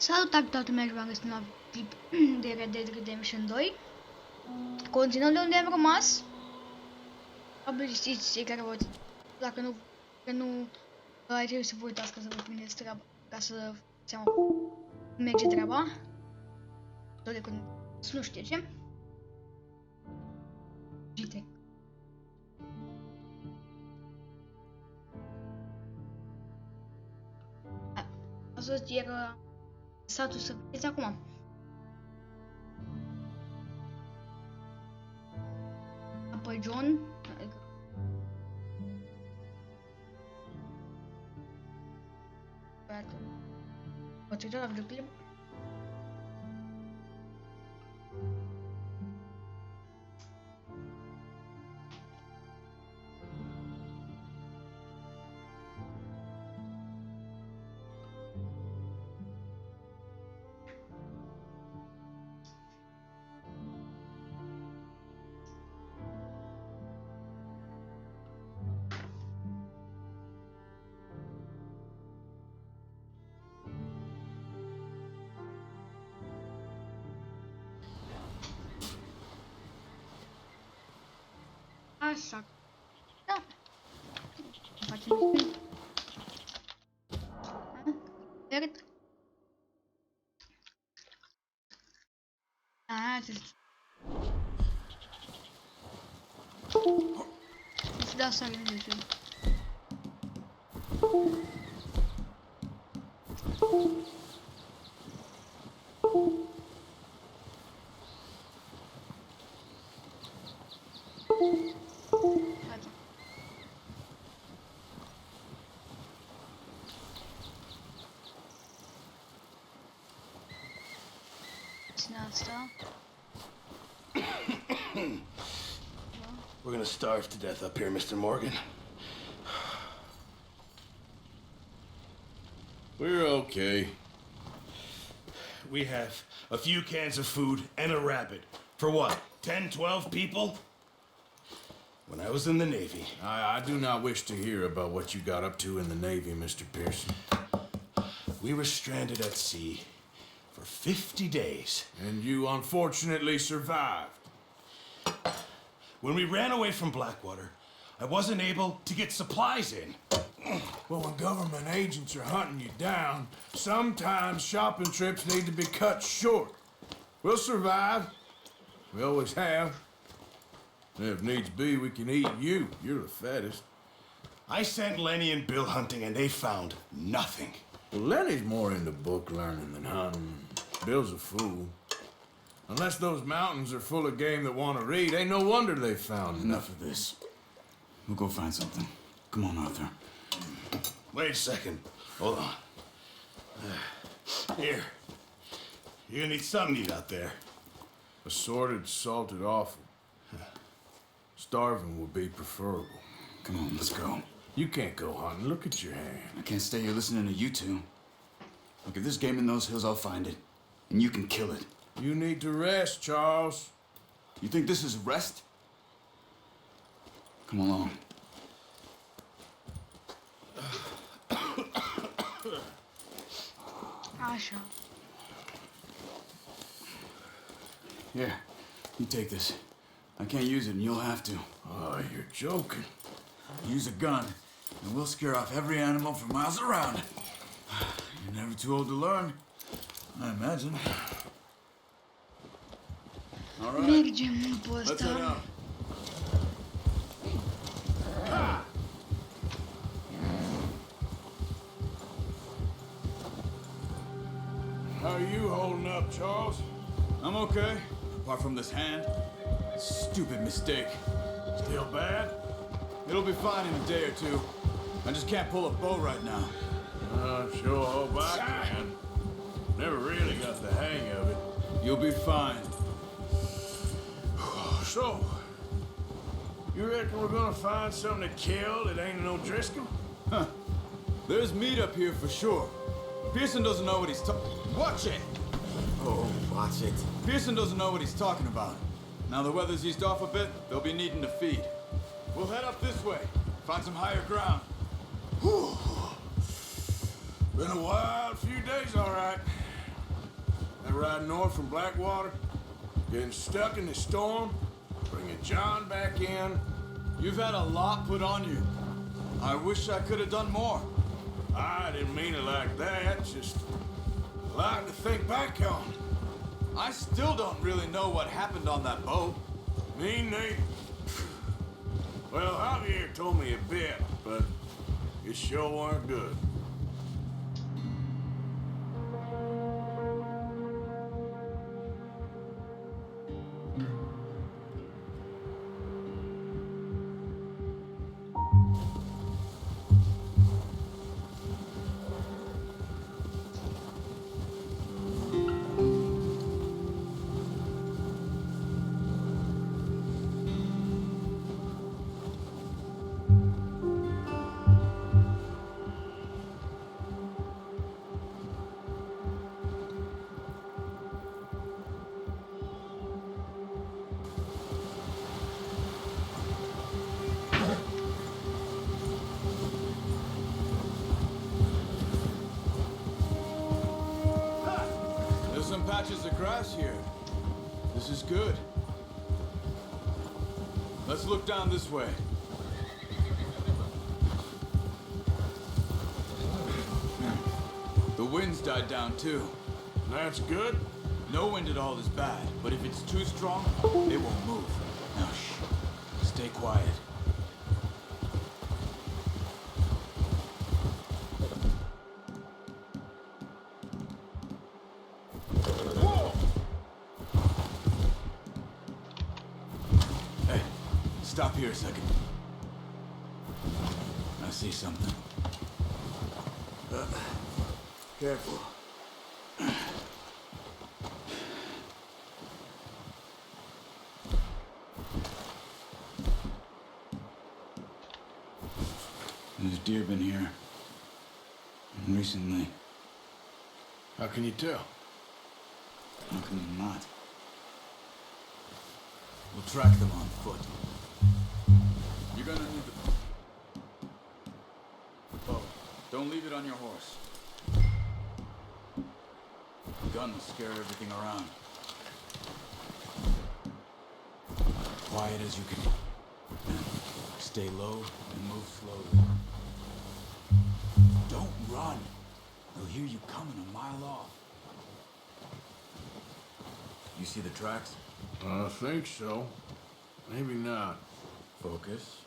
Salutare toată lumea, v-am găsit la clip de Red Dead Redemption 2. Continuăm de unde am rămas. Probabil știți cei care vă... Dacă nu ai trebuit să vă uitați ca să vă prindeți treaba, ca să seama cum merge treaba. Tot de când nu știe ce. Gite. A fost ieri satul să vedeți acum. Apoi John, adică poate la videoclip. Așa. Da. Facem bine. Verd. Să dau să avem de zi. We're gonna starve to death up here, Mr. Morgan. We're okay. We have a few cans of food and a rabbit. For what, 10, 12 people? When I was in the Navy. I do not wish to hear about what you got up to in the Navy, Mr. Pearson. We were stranded at sea for 50 days. And you unfortunately survived. When we ran away from Blackwater, I wasn't able to get supplies in. Well, when government agents are hunting you down, sometimes shopping trips need to be cut short. We'll survive. We always have. And if needs be, we can eat you. You're the fattest. I sent Lenny and Bill hunting, and they found nothing. Well, Lenny's more into book learning than hunting. Bill's a fool. Unless those mountains are full of game that want to read, ain't no wonder they found Enough of this. We'll go find something. Come on, Arthur. Wait a second. Hold on. Here. You're gonna need something to eat out there. Assorted, salted offal. Starving would be preferable. Come on, let's go. You can't go hunting. Look at your hand. I can't stay here listening to you two. Look, if there's game in those hills, I'll find it. And you can kill it. You need to rest, Charles. You think this is rest? Come along. Așa. Here, you take this. I can't use it, and you'll have to. Oh, you're joking. Use a gun, and we'll scare off every animal for miles around. You're never too old to learn, I imagine. All right. Mergem pe Let's head ăsta. out. How are you holding up, Charles? I'm okay, apart from this hand. Stupid mistake. Still bad? It'll be fine in a day or two. I just can't pull a bow right now. Sure hope I can. Never really got the hang of it. You'll be fine. So, you reckon we're gonna find something to kill that ain't no Driscoll? Huh. There's meat up here for sure. Pearson doesn't know what he's Watch it! Oh, watch it. Pearson doesn't know what he's talking about. Now the weather's eased off a bit, they'll be needing to feed. We'll head up this way, find some higher ground. Whew. Been a wild few days, all right. to ride north from Blackwater? Getting stuck in the storm? Bringing John back in? You've had a lot put on you. I wish I could have done more. I didn't mean it like that, just a lot to think back on. I still don't really know what happened on that boat. Me neither. Well, Javier told me a bit, but it sure weren't good. There's some patches of grass here. This is good. Let's look down this way. The wind's died down too. That's good. No wind at all is bad, but if it's too strong, it won't move. Now shh. Stay quiet. Hey, stop here a second. I see something. Careful. There's deer been here. Recently. How can you tell? How can you not? We'll track them on foot. You're gonna need the bow. Don't leave it on your horse. The gun will scare everything around. Quiet as you can. Stay low and move slowly. Don't run. They'll hear you coming a mile off. You see the tracks? I think so. Maybe not. Focus.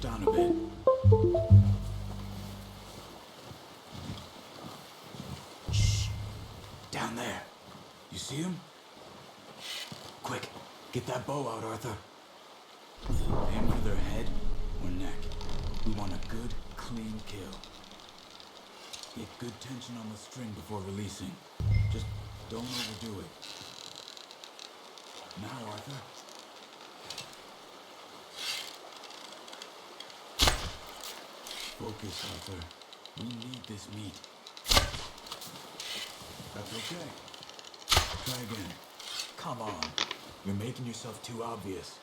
down a bit. Shh. Down there. You see him? Quick, get that bow out, Arthur. Aim for their head or neck. We want a good, clean kill. Get good tension on the string before releasing. Just don't overdo it. Now, Arthur. Focus, Arthur. We need this meat. That's okay. Try again. Come on. You're making yourself too obvious.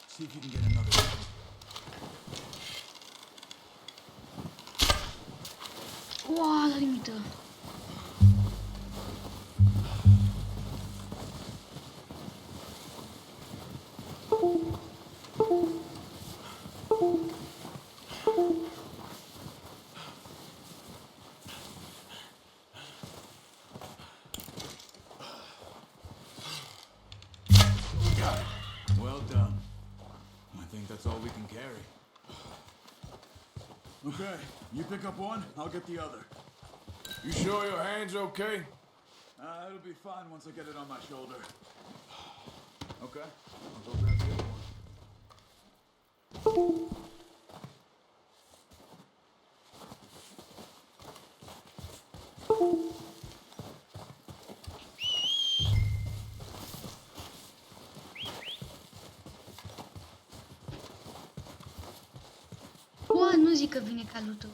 See if you can get another one. Uau, la limită. Well done. I think that's all we can carry. Okay, you pick up one, I'll get the other. You sure your hand's okay? It'll be fine once I get it on my shoulder. Okay, I'll go grab the other one. Uau, nu zic că vine calul tău.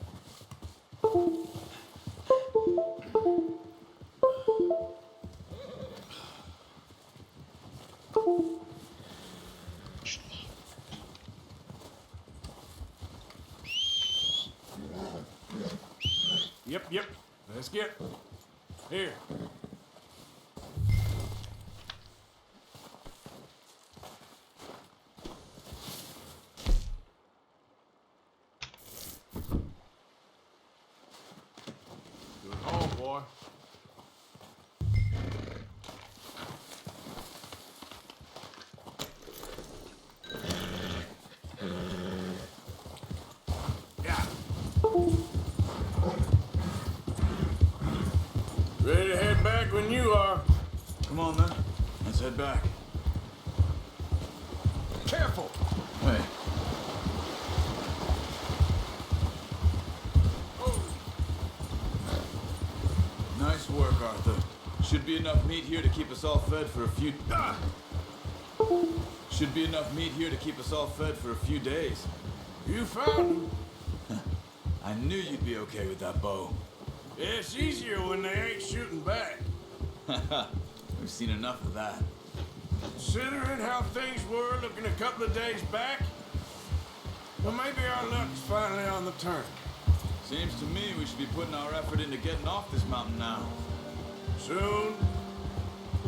Yep. Let's get. Here. Good home, boy. Yeah. Ready to head back when you are. Come on then, let's head back. Careful. Hey. Nice work, Arthur. Should be enough meat here to keep us all fed for a few... Should be enough meat here to keep us all fed for a few days. You found him. I knew you'd be okay with that bow. It's easier when they ain't shooting back. We've seen enough of that. Considering how things were looking a couple of days back, well, maybe our luck's finally on the turn. Seems to me we should be putting our effort into getting off this mountain now. Soon.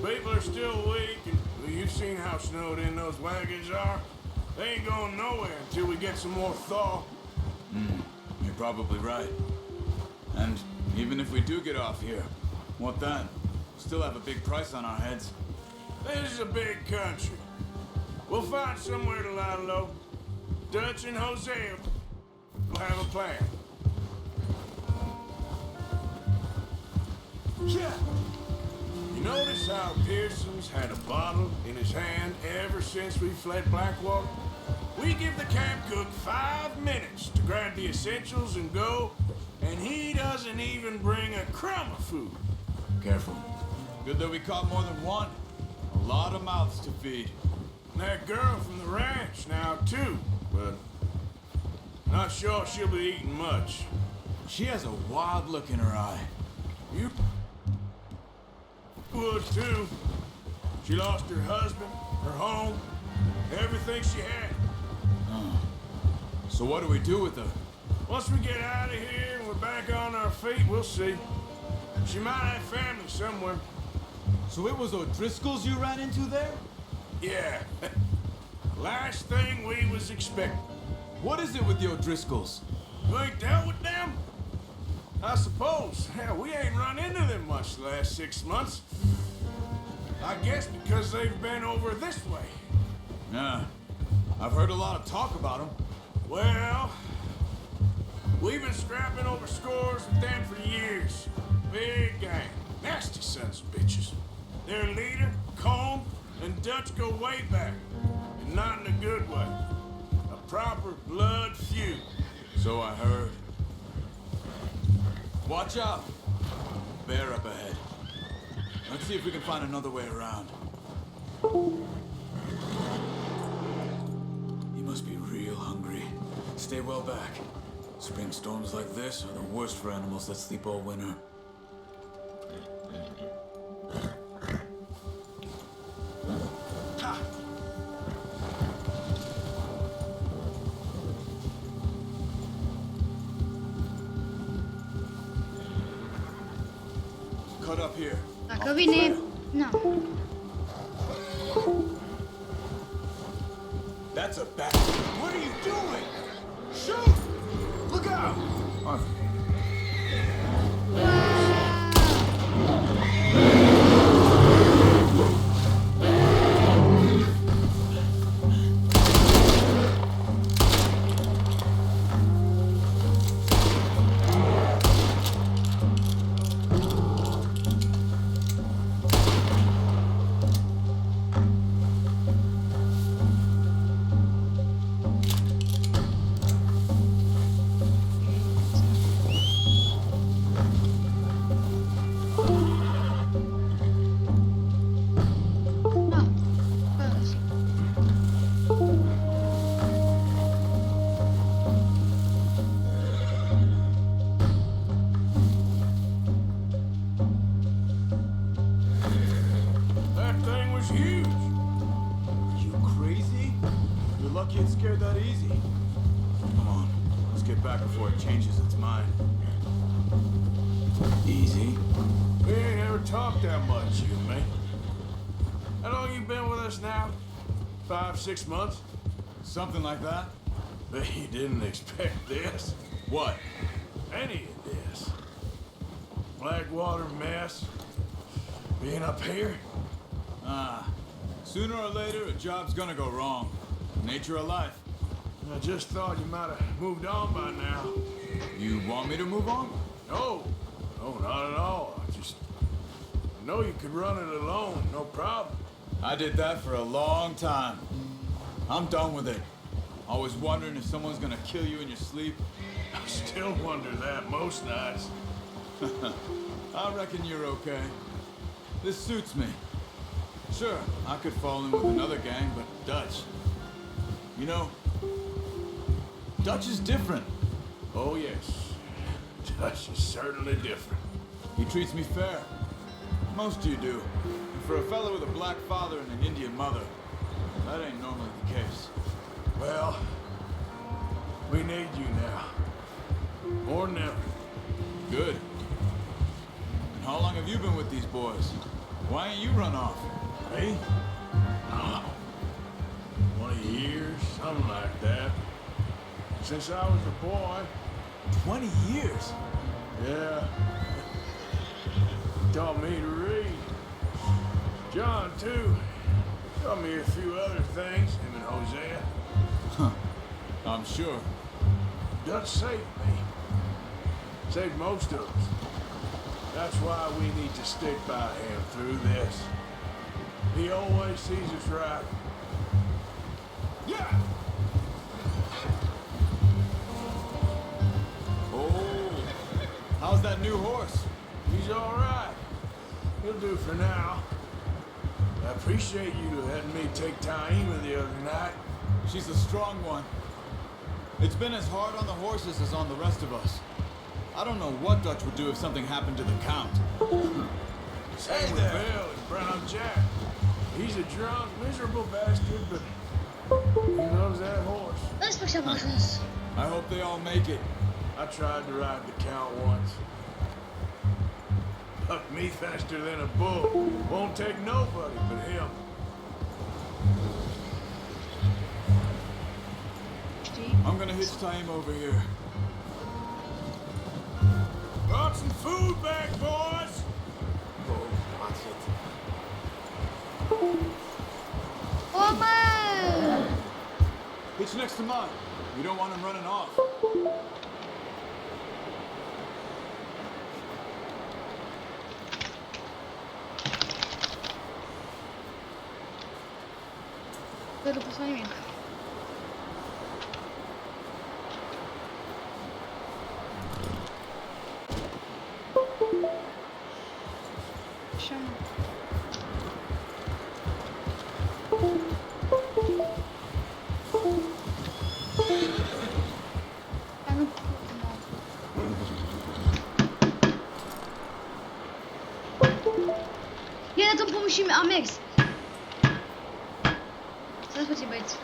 People are still weak, and well, you've seen how snowed in those wagons are. They ain't going nowhere until we get some more thaw. You're probably right. And even if we do get off here, what then? Still have a big price on our heads. This is a big country. We'll find somewhere to lie low. Dutch and Hosea will have a plan. Yeah! You notice how Pearson's had a bottle in his hand ever since we fled Blackwater? We give the camp cook 5 minutes to grab the essentials and go, and he doesn't even bring a crumb of food. Careful. Good that we caught more than one. A lot of mouths to feed. And that girl from the ranch now, too, but not sure she'll be eating much. She has a wild look in her eye. You would, too. She lost her husband, her home, everything she had. So what do we do with her? Once we get out of here and we're back on our feet, we'll see. She might have family somewhere. So it was O'Driscoll's you ran into there? Yeah. Last thing we was expecting. What is it with the O'Driscolls? You ain't dealt with them? I suppose. Hell, we ain't run into them much the last 6 months. I guess because they've been over this way. Nah. I've heard a lot of talk about them. Well, we've been scrapping over scores with them for years. Big gang. Nasty sons of bitches. Their leader, Combe, and Dutch go way back. And not in a good way. A proper blood feud. So I heard. Watch out. Bear up ahead. Let's see if we can find another way around. He must be real hungry. Stay well back. Spring storms like this are the worst for animals that sleep all winter. Ha! Cut up here. Dacă vine... Na. That's a bat. What are you doing? Shoot! Look out! Arthur. That thing was huge. Are you crazy? You're lucky it scared that easy. Come on, let's get back before it changes its mind. Easy. We ain't ever talked that much, you and me. How long you been with us now? 5, 6 months? Something like that? Bet you didn't expect this. What? Any of this. Blackwater mess. Being up here? Sooner or later, a job's gonna go wrong. Nature of life. I just thought you might have moved on by now. You want me to move on? No. No, not at all. I know you could run it alone, no problem. I did that for a long time. I'm done with it. Always wondering if someone's gonna kill you in your sleep. I still wonder that most nights. I reckon you're okay. This suits me. Sure, I could fall in with another gang, but Dutch. You know, Dutch is different. Oh, yes. Dutch is certainly different. He treats me fair. Most of you do. And for a fellow with a black father and an Indian mother, that ain't normally the case. Well, we need you now. More than ever. Good. And how long have you been with these boys? Why ain't you run off? Me? Oh, 20 years, something like that. Since I was a boy. 20 years? Yeah. Taught me to read. John, too. Taught me a few other things, him and Hosea. Huh. I'm sure. Dutch saved me. Saved most of us. That's why we need to stick by him through this. He always sees us right. Yeah! Oh, how's that new horse? He's all right. He'll do for now. I appreciate you letting me take Taima the other night. She's a strong one. It's been as hard on the horses as on the rest of us. I don't know what Dutch would do if something happened to the Count. Same with Bill and Brown Jack. He's a drunk, miserable bastard, but he loves that horse. Ăsta și-a ajuns. I hope they all make it. I tried to ride the count once. Bucked me faster than a bull. Won't take nobody but him. Știi? I'm gonna hitch tie him over here. Brought some food back, boys! Oh, watch it. O, mă! Hitch next to mine. We don't want him running off. Eu nu pot să fac nimic. Așa, mă. Dar nu pot, mă. Ia dat în pumn și am mers. Stați puțin, băieți.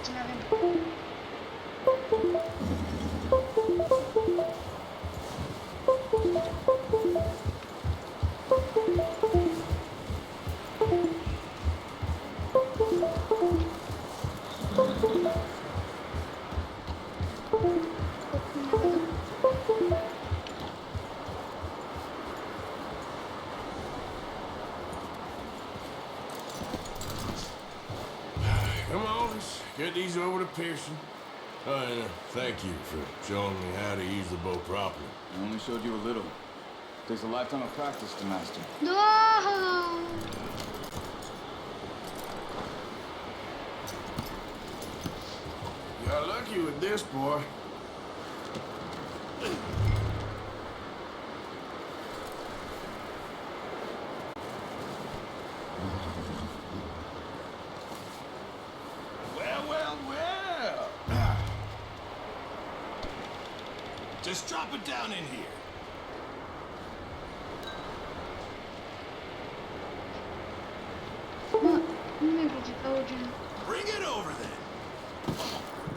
Ce avem? Come on, let's get these over to Pearson. And thank you for showing me how to use the bow properly. I only showed you a little. Takes a lifetime of practice to master. Da! You got lucky with this, boy. Well, well, well. Just drop it down in here. Mă, nu mi-e place ca o gen. Bring it over then.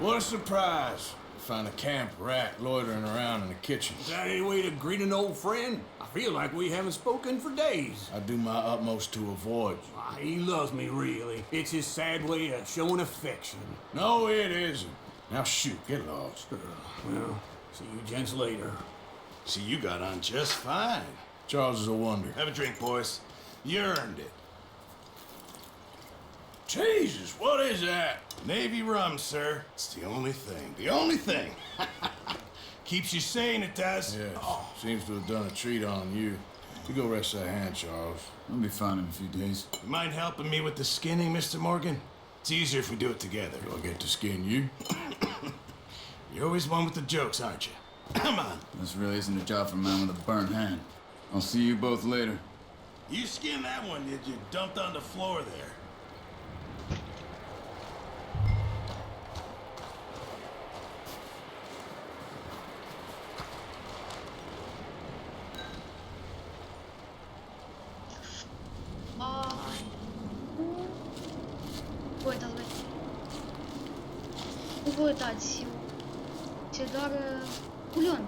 What a surprise. Find a camp rat loitering around in the kitchen. Is that any way to greet an old friend? I feel like we haven't spoken for days. I do my utmost to avoid you. He loves me, really. It's his sad way of showing affection. No, it isn't. Now shoot, get lost. Well, see you gents later. See, you got on just fine. Charles is a wonder. Have a drink, boys. You earned it. Jesus, what is that? Navy rum, sir. It's the only thing. The only thing. Keeps you sane, it does. Yes, seems to have done a treat on you. You go rest that hand, Charles. I'll be fine in a few days. You mind helping me with the skinning, Mr. Morgan? It's easier if we do it together. Do I get to skin you? You're always one with the jokes, aren't you? Come on. This really isn't a job for a man with a burnt hand. I'll see you both later. You skinned that one that you dumped on the floor there. Uitați, băi. Nu vă uitați. Ce doar bulion.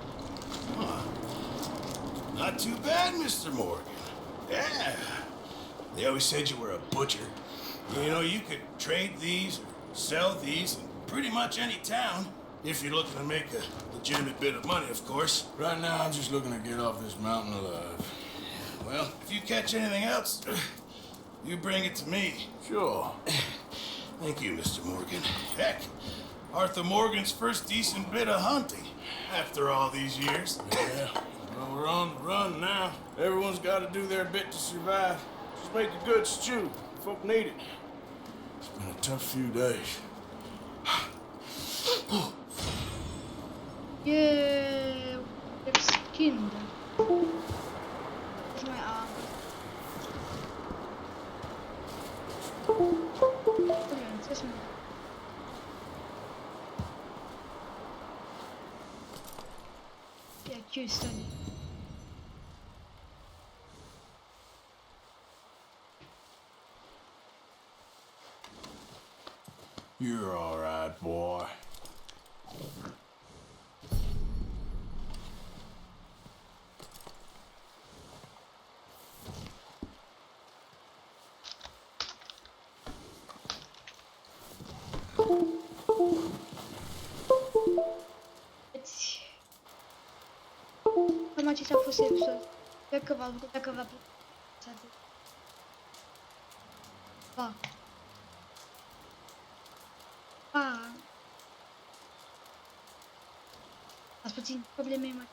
Not too bad, Mr. Morgan. Yeah. They always said you were a butcher. You know, you could trade these or sell these in pretty much any town. If you're looking to make a legitimate bit of money, of course. Right now, I'm just looking to get off this mountain alive. Well, if you catch anything else, you bring it to me. Sure. Thank you, Mr. Morgan. Heck, Arthur Morgan's first decent bit of hunting after all these years. Yeah. Well, we're on the run now. Everyone's got to do their bit to survive. Just make a good stew. Folk need it. It's been a tough few days. E... Skin. Deci mai am. Bulion, ce sunt? E acesta. You're all right, boy. Cam acesta a fost episodul. Sper că v-a plăcut, dacă v-a plăcut. Pa! Pa! Ați puțin probleme mai.